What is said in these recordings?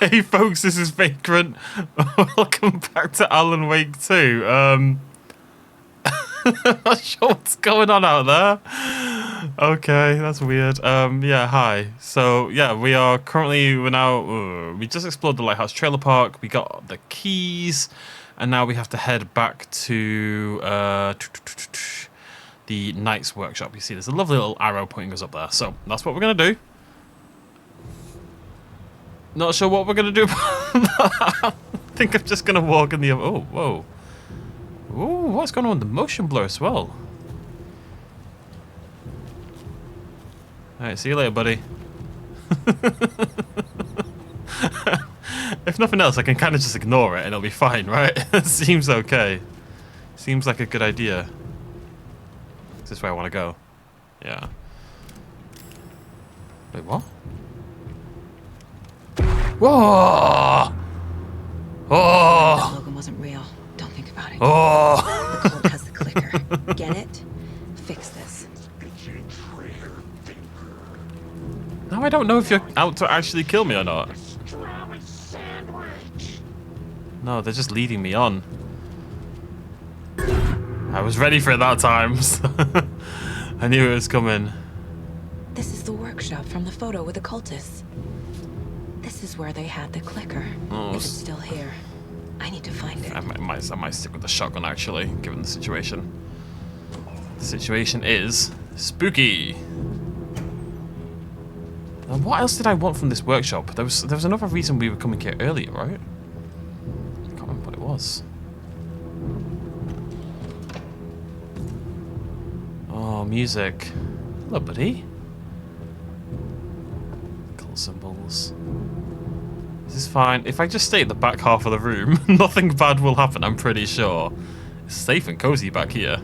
Hey folks, this is Vagrant. Welcome back to Alan Wake 2. I'm not sure what's going on out there. Okay, that's weird. Yeah, hi. So, yeah, we just explored the Lighthouse Trailer Park, we got the keys, and now we have to head back to the Knight's Workshop. You see, there's a lovely little arrow pointing us up there. So, that's what we're going to do. Not sure what we're going to do about that. I think I'm just going to walk in the... Oh, whoa. Ooh, what's going on with the motion blur as well? Alright, see you later, buddy. If nothing else, I can kind of just ignore it and it'll be fine, right? Seems okay. Seems like a good idea. Is this where I want to go? Yeah. Wait, what? Whoa! Oh! The Logan wasn't real. Don't think about it. Oh! The cult has the clicker. Get it? Fix this. Now I don't know if you're out to actually kill me or not. No, they're just leading me on. I was ready for it that time. I knew it was coming. This is the workshop from the photo with the cultists. This is where they had the clicker. Oh, if it's still here, I need to find it. I might stick with the shotgun, actually, given the situation. The situation is spooky. And what else did I want from this workshop? There was another reason we were coming here earlier, right? I can't remember what it was. Oh, music. Hello, buddy. Cult symbols. This is fine. If I just stay at the back half of the room, nothing bad will happen, I'm pretty sure. It's safe and cozy back here.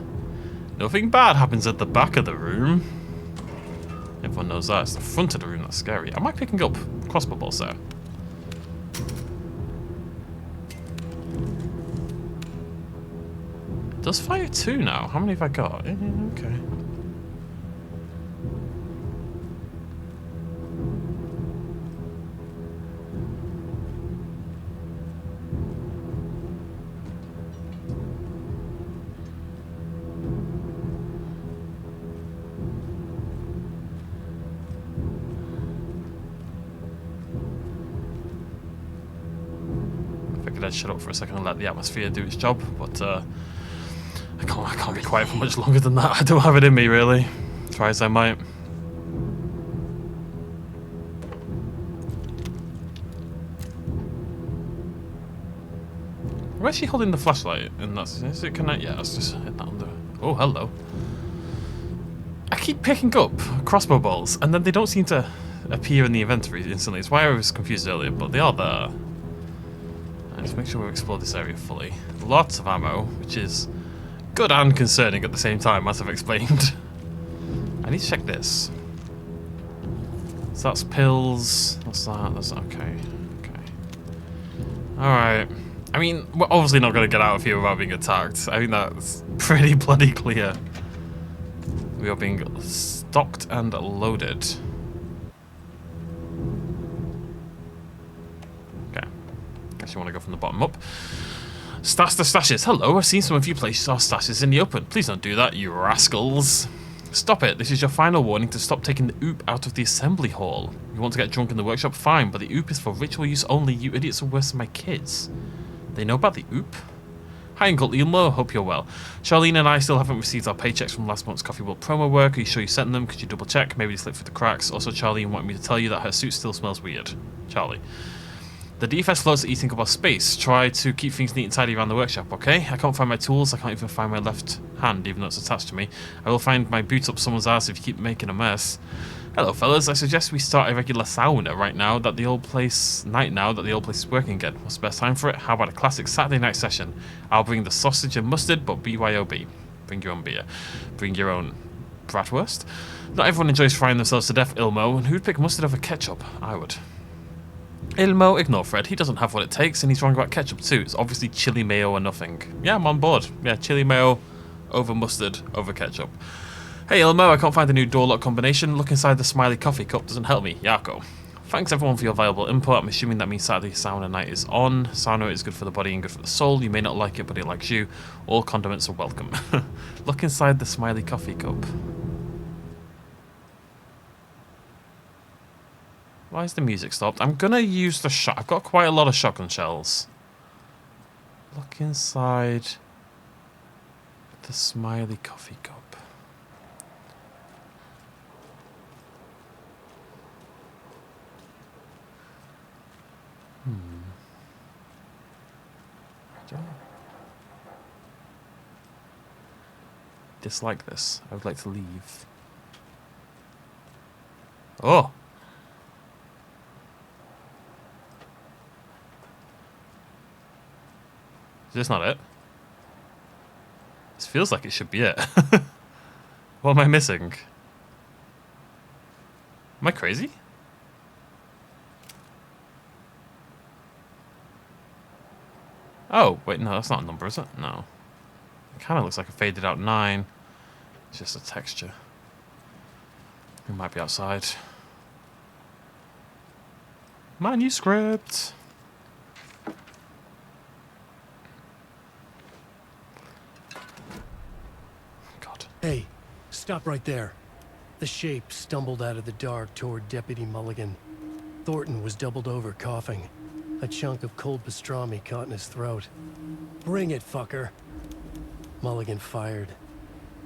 Nothing bad happens at the back of the room. Everyone knows that. It's the front of the room that's scary. Am I picking up crossbow bolts there? It does fire 2 now. How many have I got? Okay. I'd shut up for a second and let the atmosphere do its job, but I can't be quiet for much longer than that. I don't have it in me, really. Try as I might. Where's she holding the flashlight? And is it connect? Yeah, let's just hit that under. Oh, hello. I keep picking up crossbow bolts, and then they don't seem to appear in the inventory instantly. It's why I was confused earlier, but they are there. Let's make sure we explore this area fully. Lots of ammo, which is good and concerning at the same time, as I've explained. I need to check this. So that's pills. What's that? That's okay. Okay. Alright. I mean, we're obviously not going to get out of here without being attacked. I think that's pretty bloody clear. We are being stocked and loaded. You want to go from the bottom up. Stash the stashes. Hello, I've seen some of you place our stashes in the open. Please don't do that, you rascals. Stop it. This is your final warning to stop taking the oop out of the assembly hall. You want to get drunk in the workshop? Fine, but the oop is for ritual use only. You idiots are worse than my kids. They know about the oop? Hi, Uncle Elmo. Hope you're well. Charlene and I still haven't received our paychecks from last month's Coffee World promo work. Are you sure you sent them? Could you double check? Maybe they slipped through the cracks. Also, Charlene wanted me to tell you that her suit still smells weird. Charlie. The DFS floats are eating up our space. Try to keep things neat and tidy around the workshop, okay? I can't find my tools. I can't even find my left hand, even though it's attached to me. I will find my boot up someone's ass if you keep making a mess. Hello, fellas. I suggest we start a regular sauna right now that the old place is working again. What's the best time for it? How about a classic Saturday night session? I'll bring the sausage and mustard, but BYOB. Bring your own beer. Bring your own bratwurst. Not everyone enjoys frying themselves to death, Ilmo, and who'd pick mustard over ketchup? I would. Ilmo, ignore Fred. He doesn't have what it takes, and he's wrong about ketchup too. It's obviously chili mayo or nothing. Yeah, I'm on board. Yeah, chili mayo over mustard over ketchup. Hey Ilmo, I can't find the new door lock combination. Look inside the smiley coffee cup. Doesn't help me. Yarko. Thanks everyone for your valuable input. I'm assuming that means Saturday sauna night is on. Sauna is good for the body and good for the soul. You may not like it, but it likes you. All condiments are welcome. Look inside the smiley coffee cup. Why is the music stopped? I'm gonna use the shot. I've got quite a lot of shotgun shells. Look inside the smiley coffee cup. Dislike this. I would like to leave. Oh! Is this not it? This feels like it should be it. What am I missing? Am I crazy? Oh, wait, no, that's not a number, is it? No. It kind of looks like a faded out 9. It's just a texture. It might be outside. Manuscript! God. Hey, stop right there. The shape stumbled out of the dark toward Deputy Mulligan. Thornton was doubled over, coughing. A chunk of cold pastrami caught in his throat. Bring it, fucker. Mulligan fired.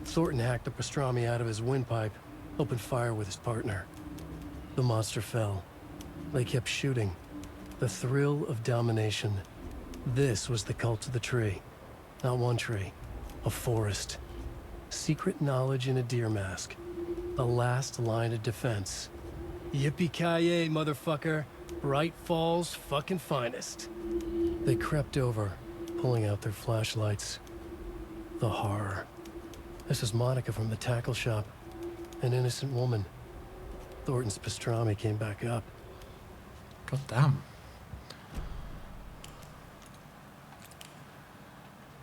Thornton hacked the pastrami out of his windpipe, opened fire with his partner. The monster fell. They kept shooting. The thrill of domination. This was the cult of the tree. Not one tree. A forest. Secret knowledge in a deer mask. The last line of defense. Yippee-ki-yay, motherfucker. Bright Falls' fucking finest. They crept over, pulling out their flashlights. The horror. This is Monica from the tackle shop. An innocent woman. Thornton's pastrami came back up. God damn.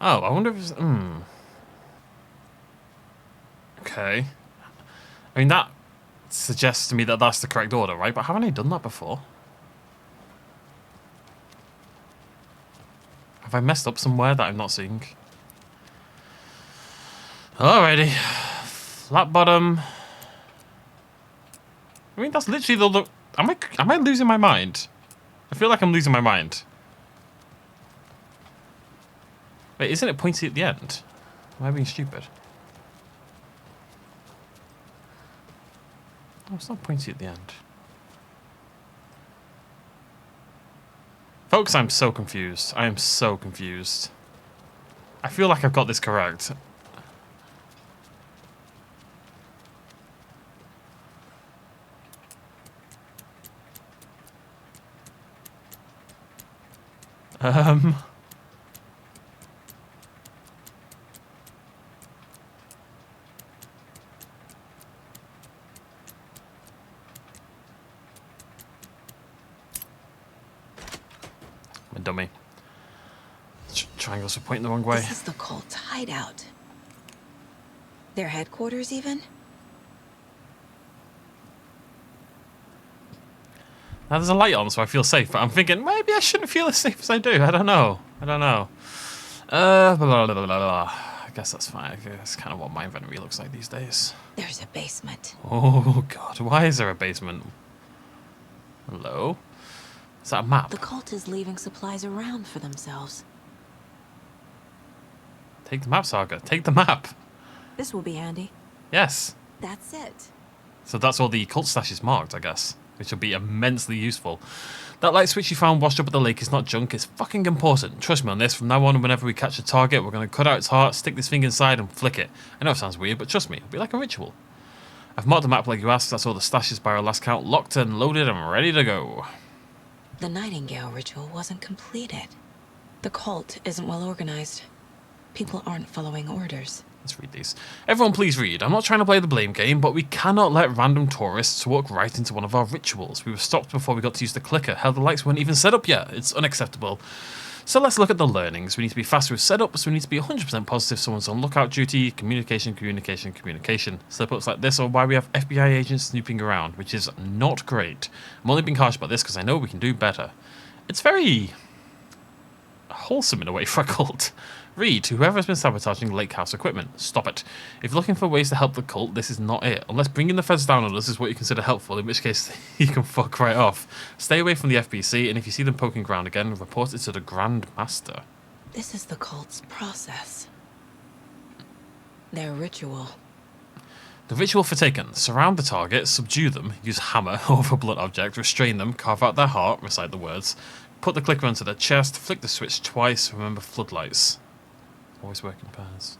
Oh, I wonder if it's... Okay. I mean, that suggests to me that that's the correct order, right? But haven't I done that before? Have I messed up somewhere that I'm not seeing? Alrighty. Flat bottom. I mean, that's literally the look. Am I losing my mind? I feel like I'm losing my mind. Wait, isn't it pointy at the end? Am I being stupid? Oh, it's not pointy at the end. Folks, I'm so confused. I am so confused. I feel like I've got this correct. I'm a dummy. Triangles are pointing the wrong way. This is the cult's hideout. Their headquarters, even? Now there's a light on, so I feel safe, but I'm thinking maybe I shouldn't feel as safe as I do. I don't know. Blah, blah, blah, blah. I guess that's fine. That's kind of what my inventory looks like these days. There's a basement. Oh god, why is there a basement? Hello? Is that a map? The cult is leaving supplies around for themselves. Take the map, Saga. Take the map. This will be handy. Yes. That's it. So that's all the cult stash is marked, I guess, which will be immensely useful. That light switch you found washed up at the lake is not junk, it's fucking important. Trust me on this, from now on, whenever we catch a target, we're going to cut out its heart, stick this thing inside and flick it. I know it sounds weird, but trust me, it'll be like a ritual. I've marked the map like you asked, that's all the stashes by our last count, locked and loaded and ready to go. The Nightingale ritual wasn't completed. The cult isn't well organized. People aren't following orders. Let's read these. Everyone please read. I'm not trying to play the blame game, but we cannot let random tourists walk right into one of our rituals. We were stopped before we got to use the clicker. Hell, the lights weren't even set up yet. It's unacceptable. So let's look at the learnings. We need to be faster with setups. We need to be 100% positive. Someone's on lookout duty. Communication. Slip-ups like this are why we have FBI agents snooping around, which is not great. I'm only being harsh about this because I know we can do better. It's very wholesome in a way for a cult. Read, whoever has been sabotaging Lake House equipment, stop it. If you're looking for ways to help the cult, this is not it. Unless bringing the feds down on us is what you consider helpful, in which case you can fuck right off. Stay away from the FBC, and if you see them poking around again, report it to the Grand Master. This is the cult's process. Their ritual. The ritual for Taken. Surround the target, subdue them, use hammer over a blunt object, restrain them, carve out their heart, recite the words, put the clicker onto their chest, flick the switch twice, remember floodlights. Always work in pairs.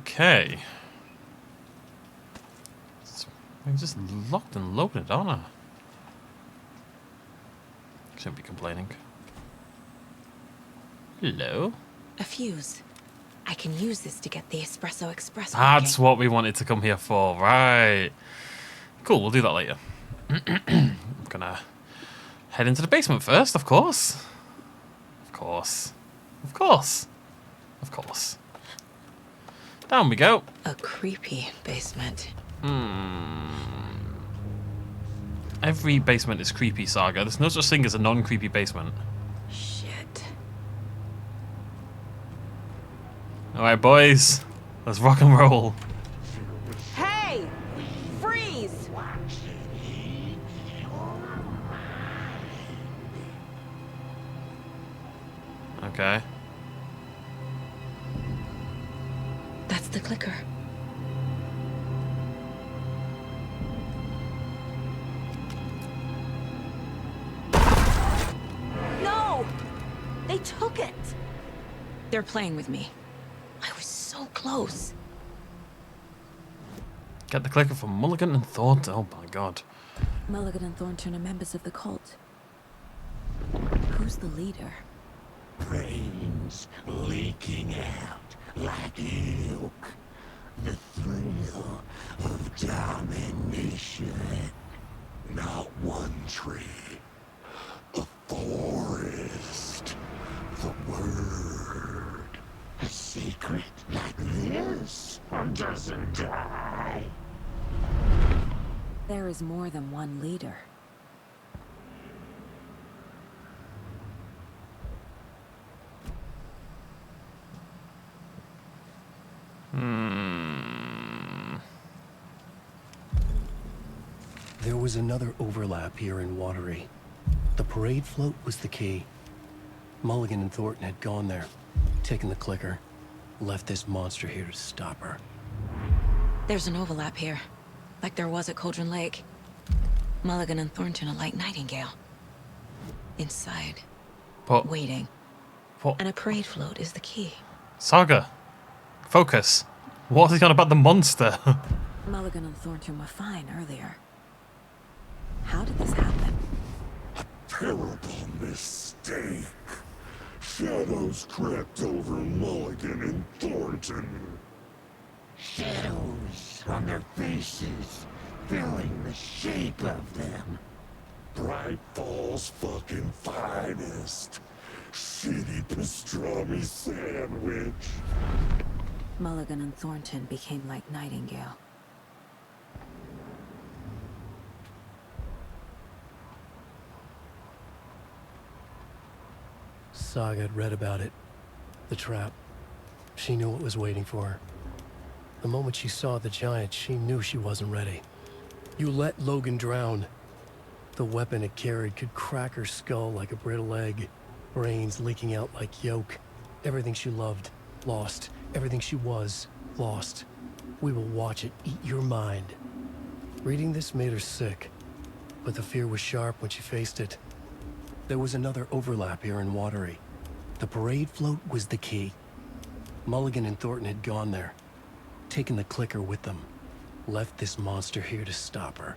Okay. I'm just locked and loaded, aren't I? Shouldn't be complaining. Hello? A fuse. I can use this to get the espresso express That's working. what we wanted to come here for, right? Cool, we'll do that later. I'm gonna head into the basement first, of course. Of course. Down we go. A creepy basement. Every basement is creepy, Saga. There's no such thing as a non-creepy basement. Shit. Alright, boys. Let's rock and roll. Hey! Freeze! Okay. That's the clicker. No! They took it! They're playing with me. I was so close. Get the clicker from Mulligan and Thornton. Oh my god. Mulligan and Thornton are members of the cult. Who's the leader? Brains leaking out like milk. The thrill of domination. Not one tree. A forest. The word. A secret like this doesn't die. There is more than one leader. There was another overlap here in Watery. The parade float was the key. Mulligan and Thornton had gone there, taken the clicker, left this monster here to stop her. There's an overlap here, like there was at Cauldron Lake. Mulligan and Thornton are like Nightingale. Inside, But waiting. what? And a parade float is the key. Saga, focus. What is he on about the monster? Mulligan and Thornton were fine earlier. How did this happen? Terrible mistake. Shadows crept over Mulligan and Thornton. Shadows on their faces, filling the shape of them. Bright Falls fucking finest. Shitty pastrami sandwich. Mulligan and Thornton became like Nightingale. Saga had read about it. The trap. She knew what was waiting for her. The moment she saw the giant, she knew she wasn't ready. You let Logan drown. The weapon it carried could crack her skull like a brittle egg. Brains leaking out like yolk. Everything she loved, lost. Everything she was, lost. We will watch it eat your mind. Reading this made her sick, but the fear was sharp when she faced it. There was another overlap here in Watery. The parade float was the key. Mulligan and Thornton had gone there, taken the clicker with them, left this monster here to stop her.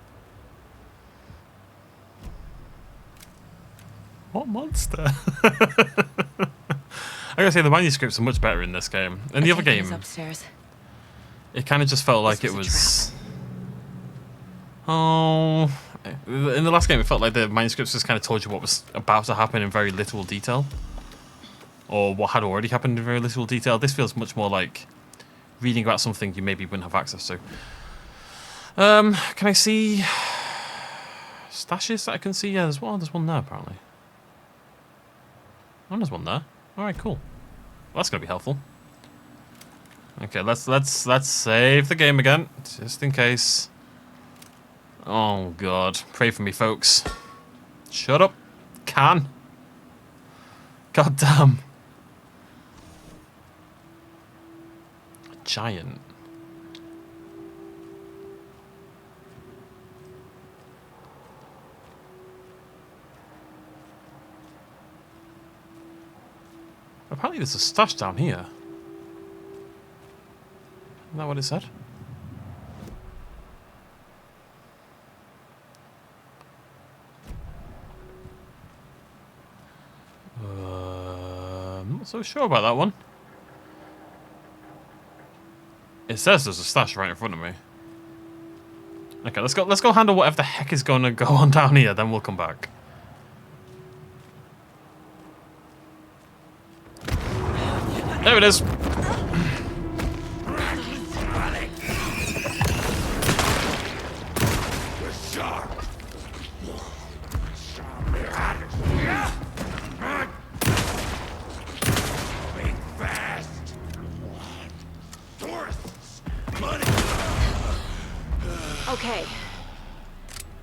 What monster? I gotta say, the manuscripts are much better in this game. In the other game, Upstairs. it kind of just felt like This it was was... Oh, In the last game, it felt like the manuscripts just kind of told you what was about to happen in very literal detail. Or what had already happened in very literal detail. This feels much more like reading about something you maybe wouldn't have access to. Can I see stashes that I can see? Yeah, there's one there apparently. Oh, there's one there. Alright, cool. Well, that's gonna be helpful. Okay, let's save the game again, just in case. Oh god. Pray for me, folks. Shut up. Can. God damn. Giant. Apparently there's a stash down here. Isn't that what it said? I'm not so sure about that one. It says there's a stash right in front of me. Okay, let's go handle whatever the heck is going to go on down here, then we'll come back. There it is. Okay.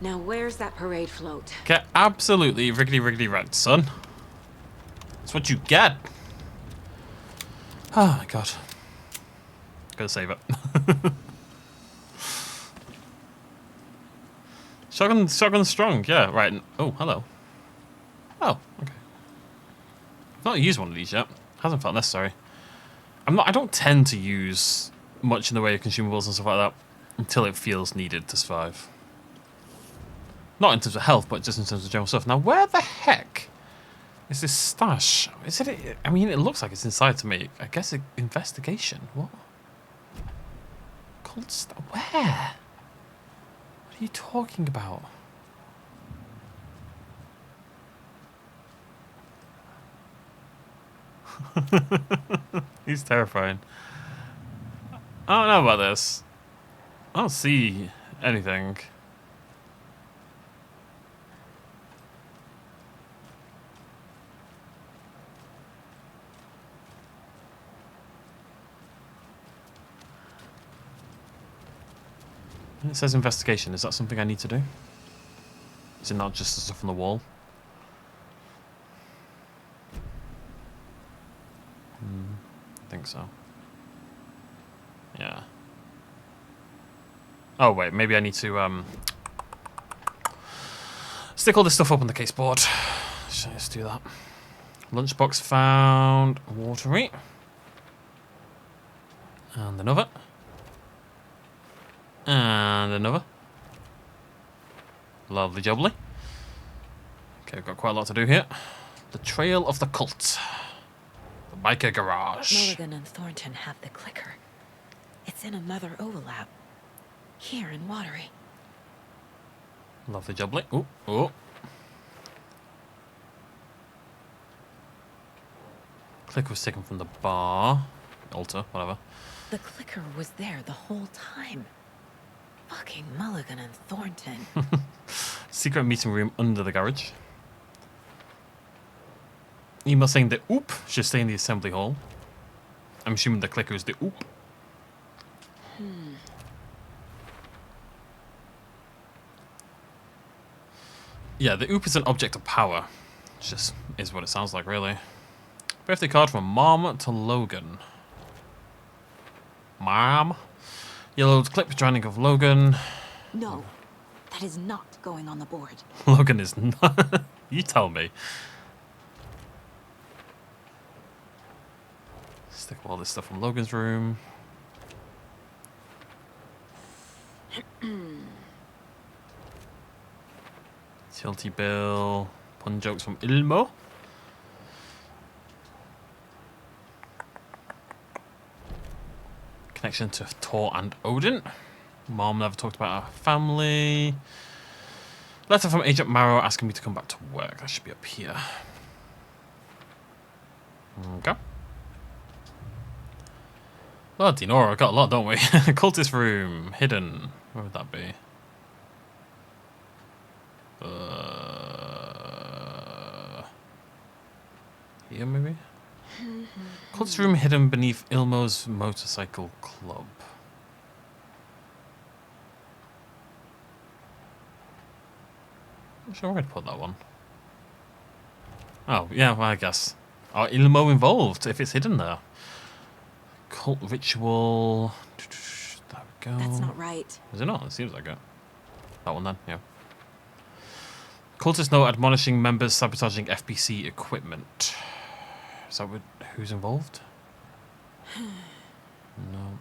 Now where's that parade float? Get absolutely riggedy wrecked, son. That's what you get. Oh my god. Gotta save it. Shotgun strong, yeah, right. Oh, hello. Oh, okay. I've not used one of these yet. Hasn't felt necessary. I don't tend to use much in the way of consumables and stuff like that until it feels needed to survive. Not in terms of health, but just in terms of general stuff. Now, where the heck is this stash? Is it? I mean, it looks like it's inside to me. I guess investigation. What? Cold stuff. Where? What are you talking about? He's terrifying. I don't know about this. I don't see anything. It says investigation. Is that something I need to do? Is it not just the stuff on the wall? I think so. Yeah. Oh wait, maybe I need to stick all this stuff up on the case board. Should I just do that? Lunchbox found. Watery. And another. And another. Lovely jubbly. Okay, we've got quite a lot to do here. The Trail of the Cult. The biker garage. Mulligan and Thornton have the clicker. It's in another overlap. Here in Watery. Lovely jubbly. Ooh, ooh. Clicker was taken from the bar. Altar, whatever. The clicker was there the whole time. Fucking Mulligan and Thornton. Secret meeting room under the garage. Email saying the oop should stay in the assembly hall. I'm assuming the clicker is the oop. Yeah, the oop is an object of power. It just is what it sounds like, really. Birthday card from Mom to Logan. Mom? Yellowed clip drowning of Logan. No, that is not going on the board. Logan is not. You tell me. Stick all this stuff from Logan's room. Tilty Bill. Pun jokes from Ilmo. Connection to Thor and Odin. Mom never talked about our family. Letter from Agent Marrow asking me to come back to work. That should be up here. Okay. Bloody Nora, I've got a lot, don't we? Cultist room, hidden. Where would that be? Here, maybe? Cultist room hidden beneath Ilmo's motorcycle club. I'm not sure where I'd put that one. Oh, yeah, well, I guess. Are Ilmo involved if it's hidden there? Cult ritual. There we go. That's not right. Is it not? It seems like it. That one then, yeah. Cultist note admonishing members sabotaging FBC equipment. Is that who's involved? Nope.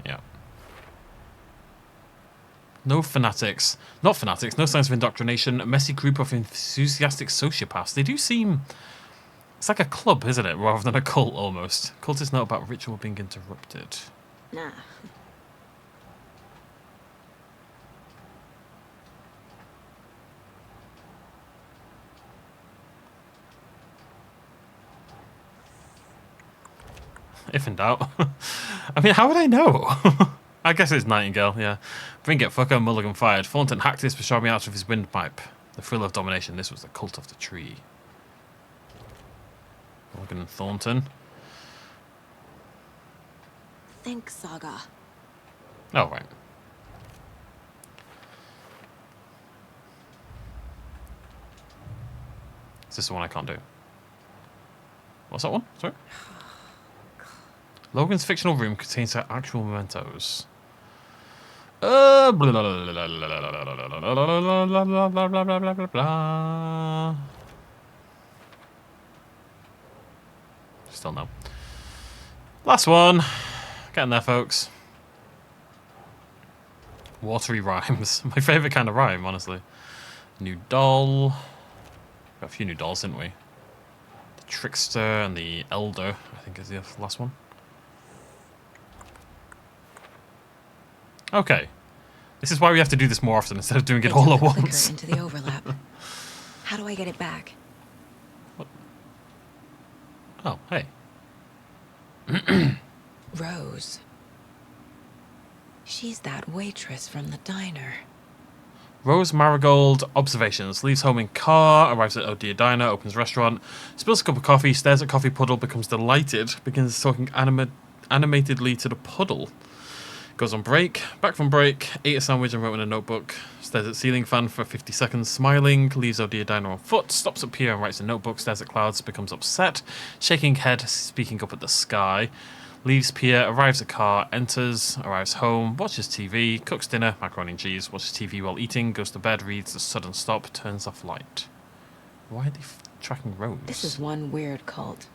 Yeah. No fanatics. Not fanatics, no signs of indoctrination. A messy group of enthusiastic sociopaths. They do seem... It's like a club, isn't it? Rather than a cult, almost. Cultist note about ritual being interrupted. Nah. If in doubt. I mean, how would I know? I guess it's Nightingale, yeah. Bring it, fucker, Mulligan fired. Thornton hacked his pastrami out of his windpipe. The thrill of domination. This was the cult of the tree. Mulligan and Thornton. Think, Saga. Oh, right. Is this the one I can't do? What's that one? Sorry? Logan's fictional room contains her actual mementos. Blah, blah, blah, blah, blah, blah, blah, blah, blah, blah. Still no. Last one. Getting there, folks. Watery rhymes. My favourite kind of rhyme, honestly. New doll. Got a few new dolls, didn't we? The Trickster and the Elder, I think is the last one. Okay. This is why we have to do this more often instead of doing it all at once. Into the overlap. How do I get it back? What? Oh, hey. Rose. She's that waitress from the diner. Rose Marigold, observations. Leaves home in car, arrives at Oh Dear Diner, opens restaurant, spills a cup of coffee, stares at coffee puddle, becomes delighted, begins talking animatedly to the puddle. Goes on break, back from break, ate a sandwich and wrote in a notebook, stares at ceiling fan for 50 seconds, smiling, leaves Oh Dear Diner on foot, stops at pier and writes a notebook, stares at clouds, becomes upset, shaking head, speaking up at the sky, leaves pier, arrives at car, enters, arrives home, watches TV, cooks dinner, macaroni and cheese, watches TV while eating, goes to bed, reads the sudden stop, turns off light. Why are they tracking Rose? This is one weird cult.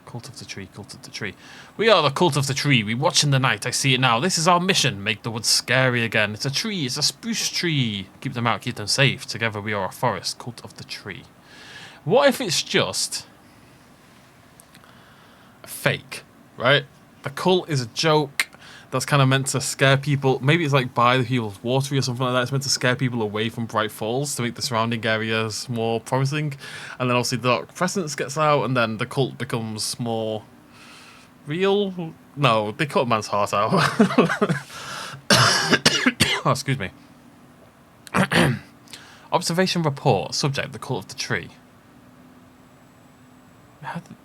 Cult of the tree, cult of the tree. We are the cult of the tree. We watch in the night. I see it now. This is our mission. Make the woods scary again. It's a tree. It's a spruce tree. Keep them out. Keep them safe. Together we are a forest. Cult of the tree. What if it's just a fake, right? The cult is a joke that's kind of meant to scare people. Maybe it's like By the Heels Watery or something like that. It's meant to scare people away from Bright Falls to make the surrounding areas more promising. And then obviously the Dark Presence gets out and then the cult becomes more real. No, they cut a man's heart out. Oh, excuse me. Observation report. Subject, the cult of the tree.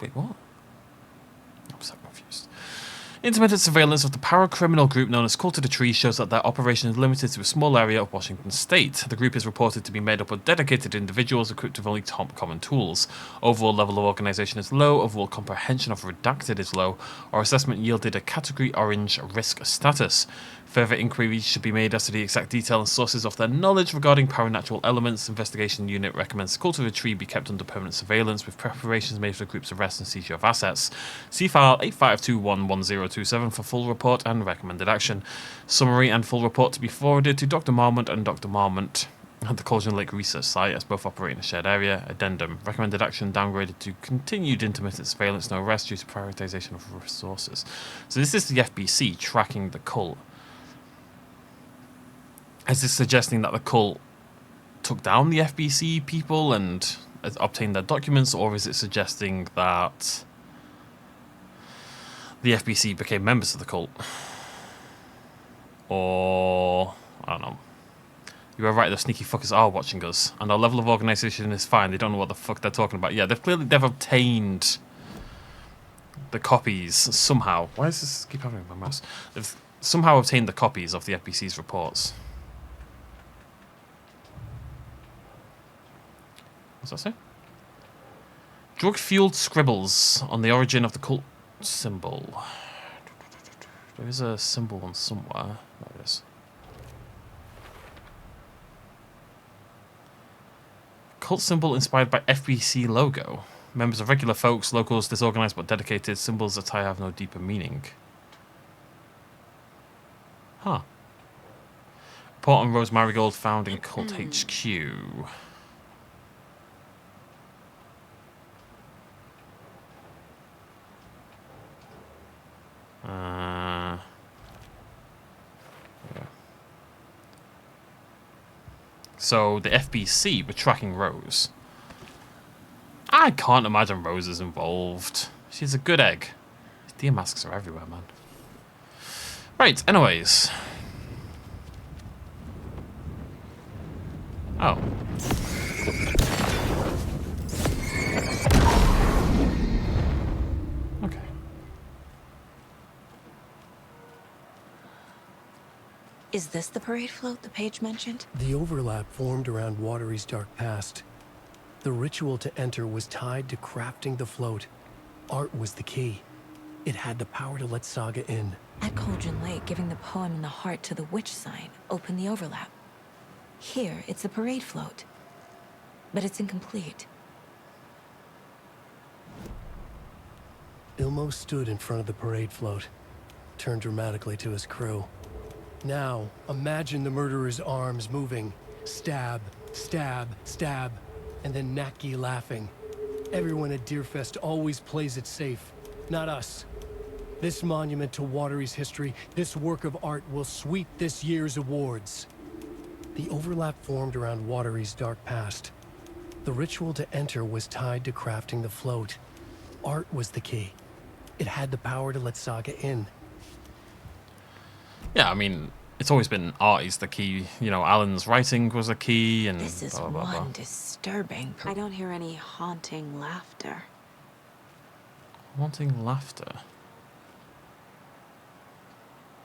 Wait, what? I'm so confused. Intermittent surveillance of the paracriminal group known as Cult of the Tree shows that their operation is limited to a small area of Washington state. The group is reported to be made up of dedicated individuals equipped with only top common tools. Overall level of organization is low, overall comprehension of redacted is low. Our assessment yielded a category orange risk status. Further inquiries should be made as to the exact detail and sources of their knowledge regarding paranatural elements. Investigation unit recommends Cult of the Tree be kept under permanent surveillance with preparations made for the group's arrest and seizure of assets. See file 85211027 for full report and recommended action. Summary and full report to be forwarded to Dr. Marmont and Dr. Marmont. at the Cauldron Lake Research Site, as both operate in a shared area. Addendum. Recommended action downgraded to continued intermittent surveillance, no arrest due to prioritization of resources. So this is the FBC tracking the cult. Is this suggesting that the cult took down the FBC people and obtained their documents, or is it suggesting that the FBC became members of the cult? Or, I don't know. You are right, the sneaky fuckers are watching us, and our level of organisation is fine. They don't know what the fuck they're talking about. Yeah, they've obtained the copies somehow. Why does this keep happening with my mouse? They've somehow obtained the copies of the FBC's reports. What's that say? Drug-fueled scribbles on the origin of the cult symbol. There is a symbol on somewhere. There it is. Cult symbol inspired by FBC logo. Members of regular folks, locals, disorganized but dedicated. Symbols that I have no deeper meaning. Huh. Report on Rose Marigold found in Cult HQ. Yeah. So the FBC were tracking Rose. I can't imagine Rose is involved. She's a good egg. Deer masks are everywhere, man. Right, anyways. Oh. Okay. Is this the parade float the page mentioned? The overlap formed around Watery's dark past. The ritual to enter was tied to crafting the float. Art was the key. It had the power to let Saga in. At Cauldron Lake, giving the poem in the heart to the witch sign opened the overlap. Here, it's the parade float. But it's incomplete. Ilmo stood in front of the parade float, turned dramatically to his crew. Now, imagine the murderer's arms moving. Stab, stab, stab, and then Naki laughing. Everyone at Deerfest always plays it safe, not us. This monument to Watery's history, this work of art will sweep this year's awards. The overlap formed around Watery's dark past. The ritual to enter was tied to crafting the float. Art was the key. It had the power to let Saga in. Yeah, I mean, it's always been art is the key. You know, Alan's writing was a key, and This is blah, blah, blah. one disturbing. I don't hear any haunting laughter. Wanting laughter.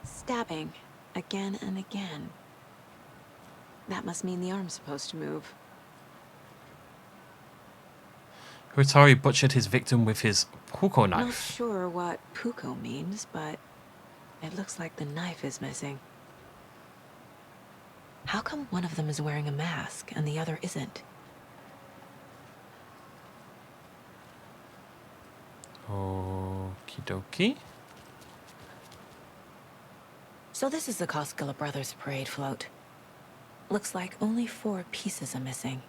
Stabbing again and again. That must mean the arm's supposed to move. Huitari butchered his victim with his puko Not knife. sure what puko means, but it looks like the knife is missing. How come one of them is wearing a mask and the other isn't? Okie dokie. So this is the Koskela Brothers parade float. Looks like only 4 pieces are missing.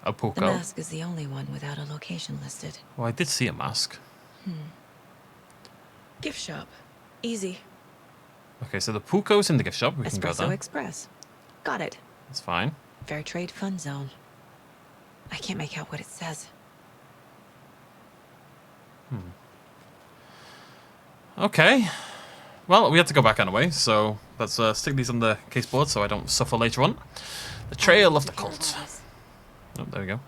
A The puko. mask is the only one without a location listed. Well, I did see a mask. Gift shop. Easy. Okay, so the puko's in the gift shop. We can go Espresso there. Express. Got it. That's fine. Fair trade fun zone. I can't make out what it says. Okay. Well, we had to go back anyway, so let's stick these on the case board so I don't suffer later on. The Trail of the Cult. Oh, there we go.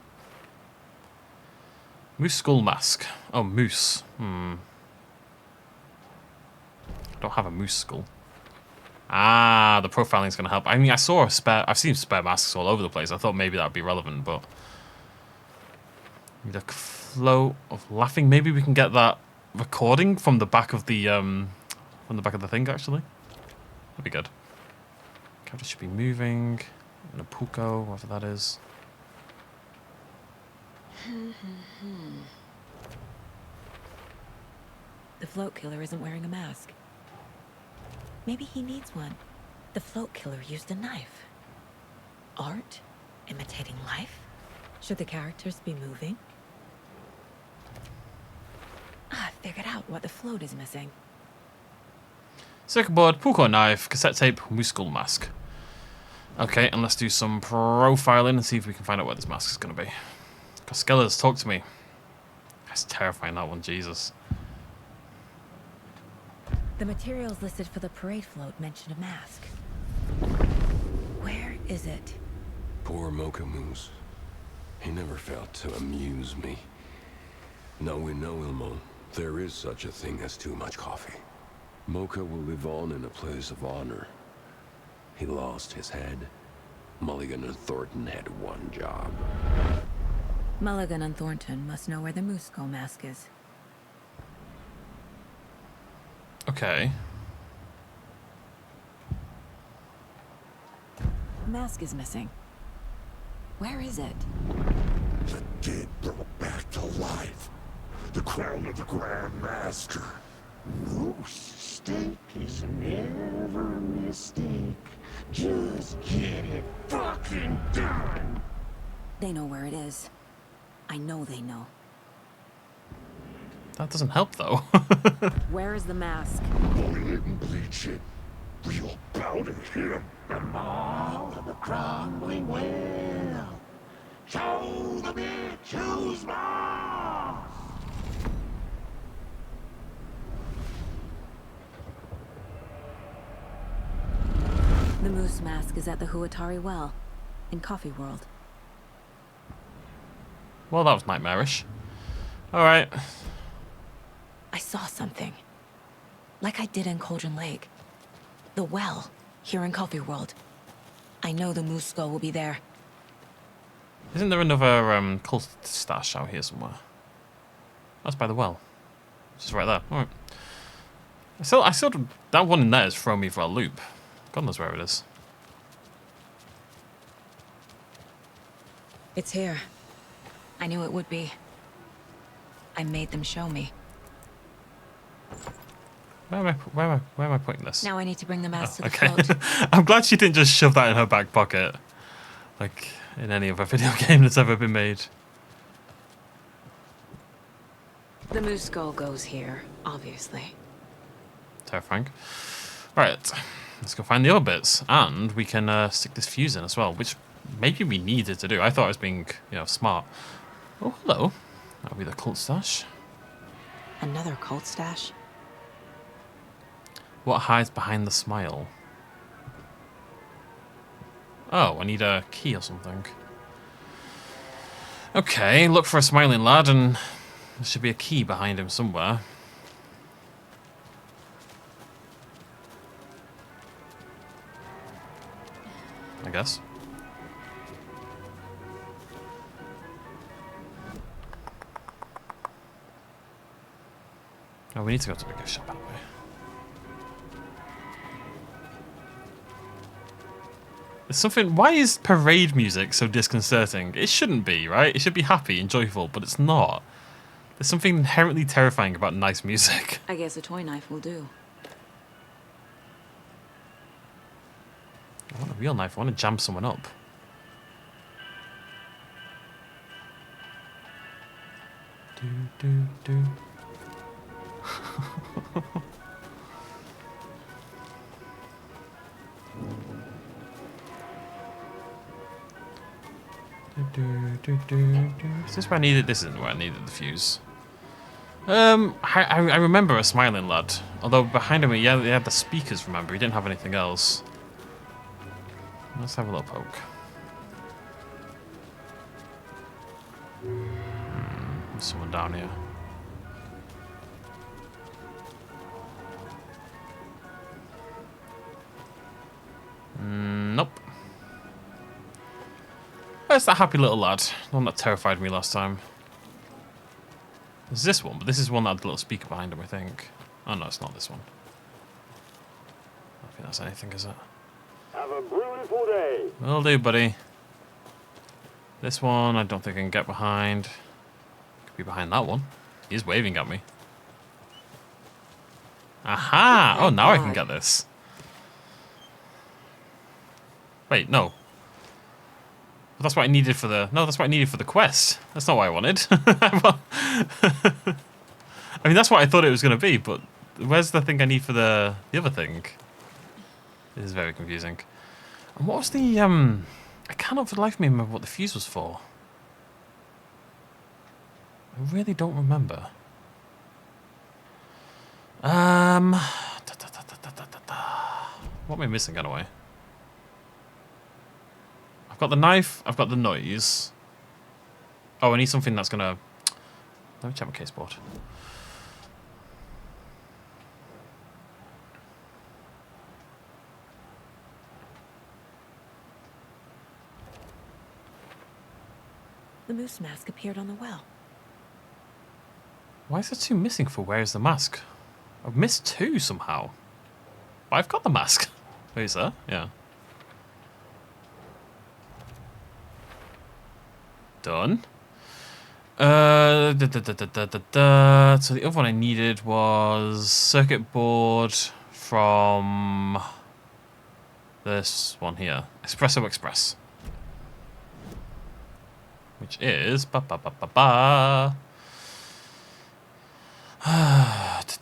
Moose skull mask. Oh, moose. I don't have a moose skull. Ah, the profiling's gonna help. I mean, I've seen spare masks all over the place. I thought maybe that'd be relevant, but the flow of laughing. Maybe we can get that recording from the back of the thing. Actually, that'd be good. Character should be moving. And a puko, whatever that is. The float killer isn't wearing a mask. Maybe he needs one. The float killer used a knife. Art? Imitating life? Should the characters be moving? I figured out what the float is missing. Circuit board, pullcord knife, cassette tape, musical mask. Okay, and let's do some profiling and see if we can find out where this mask is going to be. Coskellas, talk to me. That's terrifying, that one, Jesus. The materials listed for the parade float mention a mask. Where is it? Poor Mocha Moose. He never failed to amuse me. Now we know, Ilmo, there is such a thing as too much coffee. Mocha will live on in a place of honor. He lost his head. Mulligan and Thornton had one job. Mulligan and Thornton must know where the Moose Skull mask is. Okay. The mask is missing. Where is it? The dead brought back to life. The crown of the Grand Master. Moose steak is never a mistake. Just get it fucking done. They know where it is. I know they know. That doesn't help, though. Where is the mask? Boil it and bleach it. Real bout it him. The maw of the crumbling well. Show the bitch who's boss. The moose mask is at the Huatari Well, in Coffee World. Well, that was nightmarish. Alright. I saw something. Like I did in Cauldron Lake. The well, here in Coffee World. I know the moose skull will be there. Isn't there another cult stash out here somewhere? That's by the well. It's just right there. Alright. I still, that one in there is throwing me for a loop. God knows where it is. It's here. I knew it would be. I made them show me. Where am I putting this? Now I need to bring the mask to the Okay. float. I'm glad she didn't just shove that in her back pocket. Like in any other video game that's ever been made. The moose skull goes here, obviously. Terrifying. Right. Let's go find the other bits. And we can stick this fuse in as well, which maybe we needed to do. I thought I was being, smart. Oh, hello. That'll be the cult stash. Another cult stash? What hides behind the smile? Oh, I need a key or something. Okay, look for a smiling lad, and there should be a key behind him somewhere. I guess. Oh, we need to go to the gift shop anyway. There's something. Why is parade music so disconcerting? It shouldn't be, right? It should be happy and joyful, but it's not. There's something inherently terrifying about nice music. I guess a toy knife will do. I want a real knife. I want to jam someone up. Do. Is this where I needed? This isn't where I needed the fuse. I remember a smiling lad. Although behind him, he had the speakers. Remember, he didn't have anything else. Let's have a little poke. There's someone down here. Nope. Where's that happy little lad? The one that terrified me last time. There's this one, but this is one that had the little speaker behind him, I think. Oh no, it's not this one. I don't think that's anything, is it? Have a beautiful day. Will do, buddy. This one, I don't think I can get behind. Could be behind that one. He's waving at me. Aha! Oh, now I can get this. Wait, no. But that's what I needed for the... No, that's what I needed for the quest. That's not what I wanted. I mean, that's what I thought it was going to be, but where's the thing I need for the other thing? This is very confusing. And what was the... I cannot for the life of me remember what the fuse was for. I really don't remember. What am I missing anyway? I've got the knife, I've got the noise. Oh, I need something that's gonna... Let me check my caseboard. The moose mask appeared on the well. Why is there 2 missing for where is the mask? I've missed 2 somehow. But I've got the mask. Wait, is there? Yeah. Done. So the other one I needed was circuit board from this one here. Espresso Express. Which is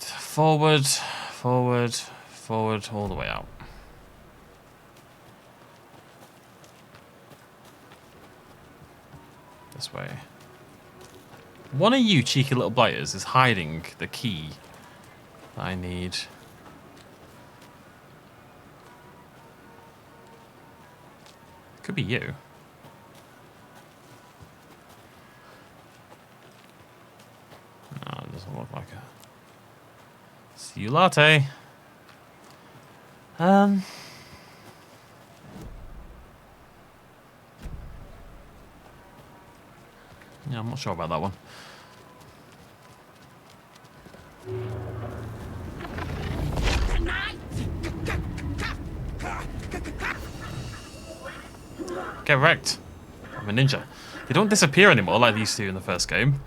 forward, forward, forward, all the way out. This way. One of you cheeky little blighters is hiding the key that I need. Could be you. No, it doesn't look like it. See you latte. Yeah, I'm not sure about that one. Get wrecked. I'm a ninja. They don't disappear anymore like they used to in the first game.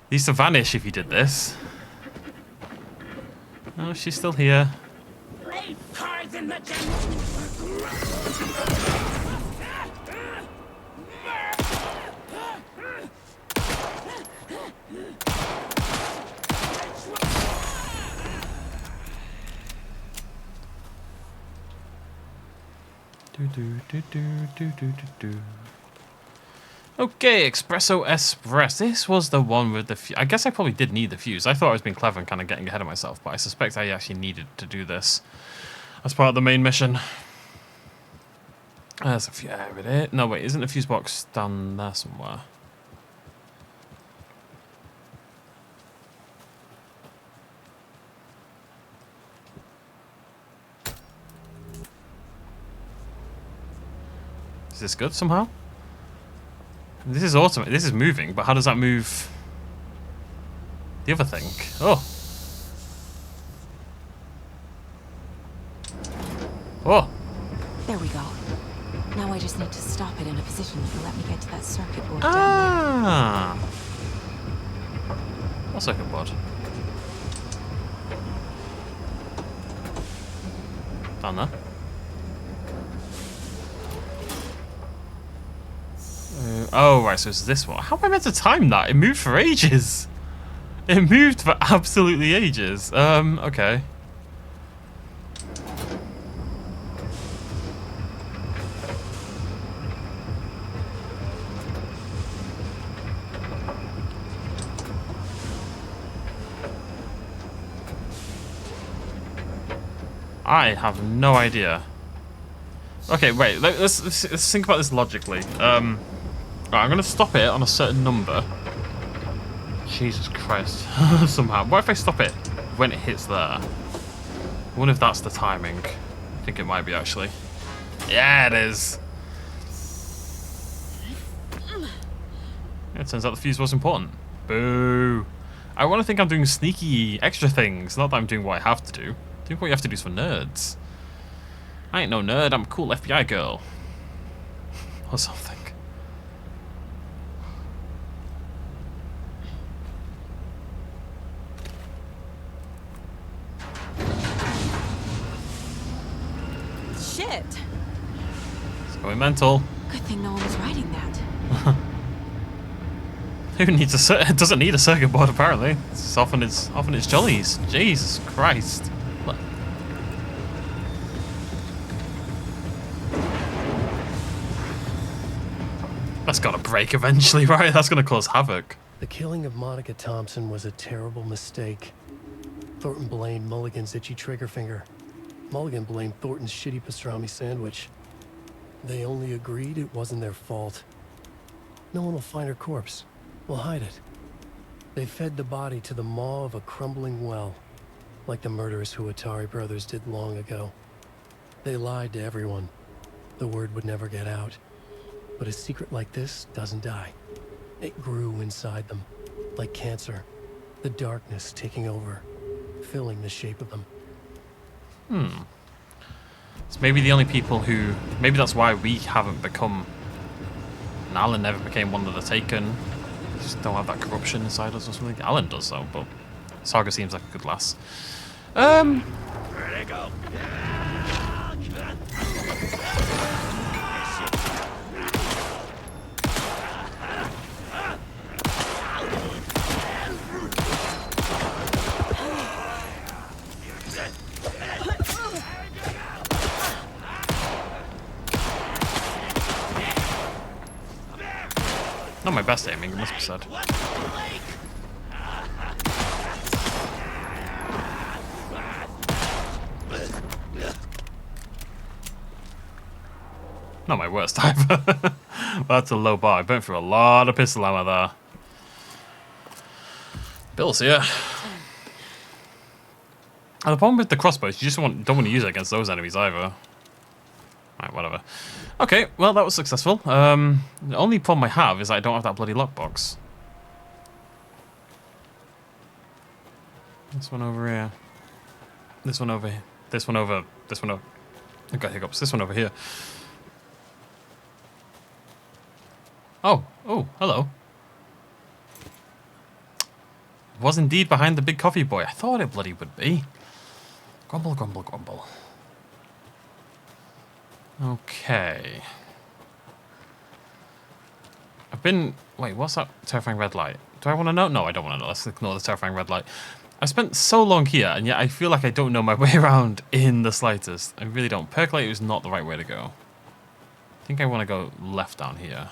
They used to vanish if you did this. Oh, she's still here. Okay, Espresso Express. This was the one with the fuse. I guess I probably did need the fuse. I thought I was being clever and kind of getting ahead of myself, but I suspect I actually needed to do this as part of the main mission. There's a fuse. There it is. No, wait, isn't the fuse box down there somewhere? Is this good somehow? This is automatic. This is moving, but how does that move the other thing? Oh. Oh. There we go. Now I just need to stop it in a position that will let me get to that circuit board Ah. What circuit board? Down there. Oh, right, so it's this one. How am I meant to time that? It moved for ages. It moved for absolutely ages. Okay. I have no idea. Okay, wait, let's think about this logically. Right, I'm going to stop it on a certain number. Jesus Christ. Somehow. What if I stop it when it hits there? I wonder if that's the timing. I think it might be, actually. Yeah, it is. Yeah, it turns out the fuse was important. Boo. I want to think I'm doing sneaky extra things. Not that I'm doing what I have to do. Doing what you have to do is for nerds. I ain't no nerd. I'm a cool FBI girl. Or something. Shit. It's going mental. Good thing no one was riding that. Who needs it doesn't need a circuit board apparently. It's often its jollies. Jesus Christ. Look. That's gotta break eventually, right? That's gonna cause havoc. The killing of Monica Thompson was a terrible mistake. Thornton blamed Mulligan's itchy trigger finger. Mulligan blamed Thornton's shitty pastrami sandwich. They only agreed it wasn't their fault. No one will find her corpse. We'll hide it. They fed the body to the maw of a crumbling well, like the murderous Huatari brothers did long ago. They lied to everyone. The word would never get out. But a secret like this doesn't die. It grew inside them, like cancer. The darkness taking over, filling the shape of them. It's maybe the only people who... Maybe that's why we haven't become... And Alan never became one of the Taken. We just don't have that corruption inside us or something. Alan does though, but Saga seems like a good lass. Where'd it go? Not my best aiming, it must be said. Not my worst either. That's a low bar. I burnt through a lot of pistol ammo there. Bill's here. And the problem with the crossbows, you just don't want to use it against those enemies either. Right, whatever. Okay, well, that was successful. The only problem I have is I don't have that bloody lockbox. This one over here. This one over here. This one over... This one over... I've got hiccups. This one over here. Oh, hello. It was indeed behind the big coffee boy. I thought it bloody would be. Grumble, grumble, grumble. Okay. I've been... Wait, what's that terrifying red light? Do I want to know? No, I don't want to know. Let's ignore the terrifying red light. I spent so long here, and yet I feel like I don't know my way around in the slightest. I really don't. Percolate is not the right way to go. I think I want to go left down here.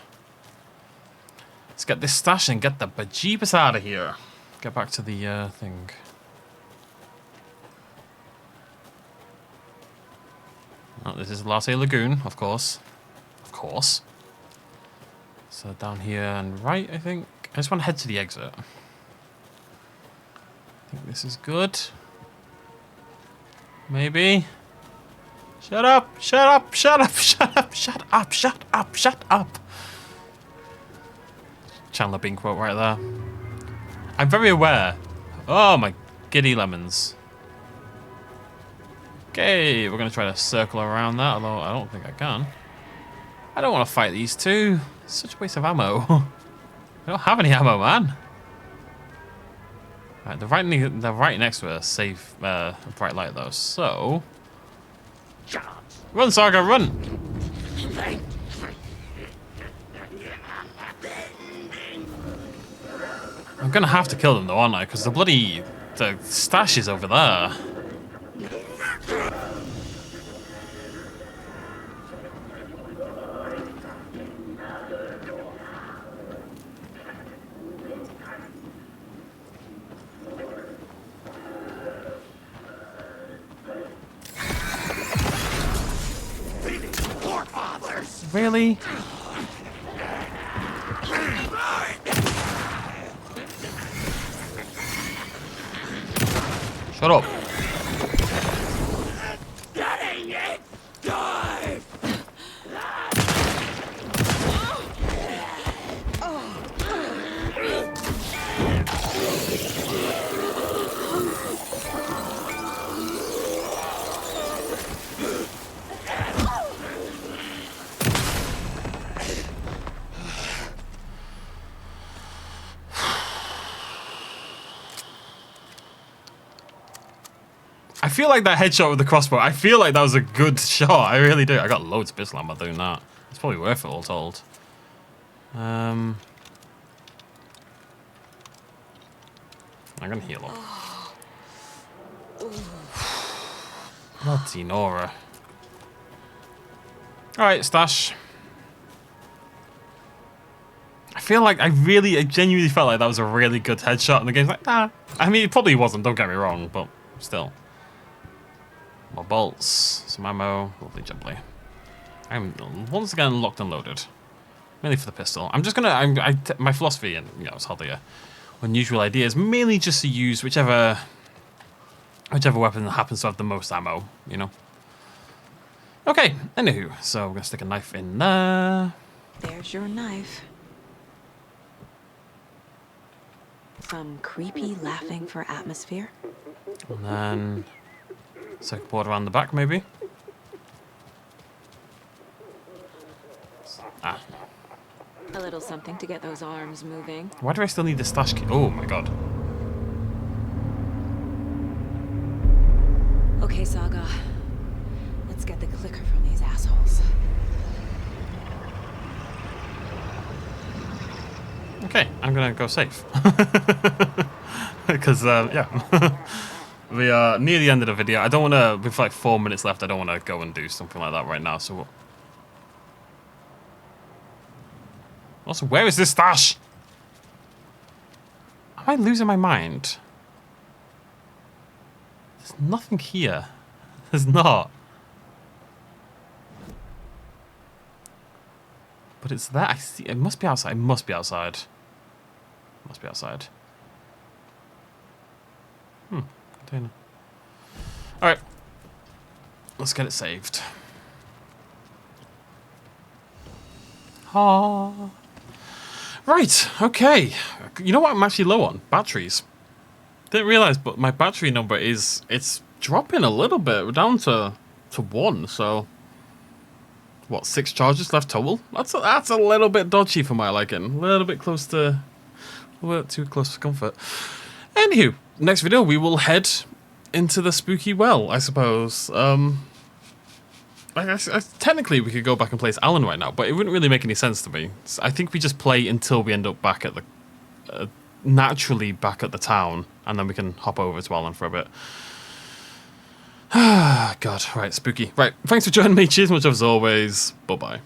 Let's get this stash and get the bejeebus out of here. Get back to the thing. Oh, this is Latte Lagoon, of course. Of course. So down here and right, I think. I just want to head to the exit. I think this is good. Maybe. Shut up! Shut up! Shut up! Shut up! Shut up! Shut up! Shut up! Chandler Bing quote right there. I'm very aware. Oh my giddy lemons. Okay, we're going to try to circle around that, although I don't think I can. I don't want to fight these two. It's such a waste of ammo. I don't have any ammo, man. Right, they're right next to a safe bright light, though. So, run, Saga, run! I'm gonna have to kill them, though, aren't I? Because the stash is over there. Really? Shut up. I feel like that headshot with the crossbow, I feel like that was a good shot. I really do. I got loads of pistol ammo doing that. It's probably worth it all told. I'm gonna heal up. Bloody Nora. Alright, stash. I feel like I genuinely felt like that was a really good headshot, and the game's like, nah. I mean, it probably wasn't, don't get me wrong, but still. More bolts, some ammo, lovely jubbly. I'm once again locked and loaded. Mainly for the pistol. I'm just gonna, my philosophy, and you know, it's hardly a unusual idea, is mainly just to use whichever weapon happens to have the most ammo, you know? Okay, anywho, so we're gonna stick a knife in there. There's your knife. Some creepy laughing for atmosphere. And then circuit board around the back, maybe. Ah. A little something to get those arms moving. Why do I still need the stash key? Oh my god. Okay, Saga. Let's get the clicker from these assholes. Okay, I'm gonna go safe. Because, yeah. We are near the end of the video. I don't want to, with like 4 minutes left, I don't want to go and do something like that right now, so... Also, where is this stash? Am I losing my mind? There's nothing here. There's not. But it's there. I see. It must be outside. It must be outside. It must be outside. Container. Alright. Let's get it saved. Ah. Right, okay. You know what I'm actually low on? Batteries. Didn't realise, but my battery number is... It's dropping a little bit. We're down to 1, so... What, 6 charges left total? That's a little bit dodgy for my liking. A little bit close to... A little bit too close for comfort. Anywho, next video we will head into the spooky well, I suppose. Technically we could go back and play as Alan right now, but it wouldn't really make any sense to me. I think we just play until we end up back at the... naturally back at the town, and then we can hop over to Alan for a bit. Ah, God. Right, spooky. Right, thanks for joining me. Cheers much as always. Bye-bye.